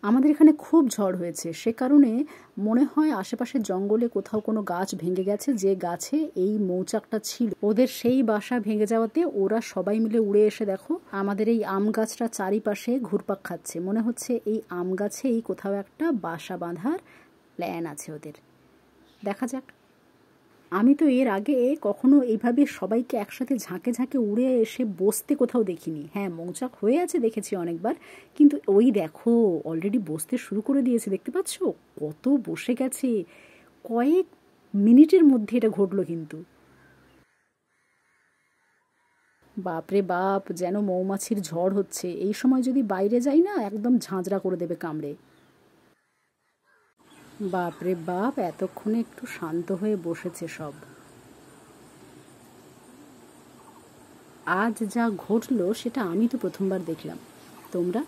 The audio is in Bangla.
আমাদের এখানে খুব ঝড় হয়েছে, সে কারণে মনে হয় আশেপাশের জঙ্গলে কোথাও কোনো গাছ ভেঙে গেছে, যে গাছে এই মৌচাকটা ছিল। ওদের সেই বাসা ভেঙে যাওয়াতে ওরা সবাই মিলে উড়ে এসে দেখো আমাদের এই আম গাছটা চারিপাশে ঘুরপাক খাচ্ছে। মনে হচ্ছে এই আম গাছেই কোথাও একটা বাসা বাঁধার প্ল্যান আছে ওদের। দেখা যাক। আমি তো এর আগে কখনো এইভাবে সবাইকে একসাথে ঝাঁকে ঝাঁকে উড়ে এসে বসতে কোথাও দেখিনি। হ্যাঁ, মৌচাক হয়ে আছে দেখেছি অনেকবার, কিন্তু ওই দেখো অলরেডি বসতে শুরু করে দিয়েছে, দেখতে পাচ্ছ কত বসে গেছে। কয়েক মিনিটের মধ্যে এটা ঘটলো কিন্তু। বাপরে বাপ, যেন মৌমাছির ঝড় হচ্ছে। এই সময় যদি বাইরে যাই না, একদম ঝাঁঝরা করে দেবে কামড়ে। বাপরে বাপ, এতক্ষণে একটু শান্ত হয়ে বসেছে সব। আজ যা ঘটলো সেটা আমি তো প্রথমবার দেখলাম। তোমরা?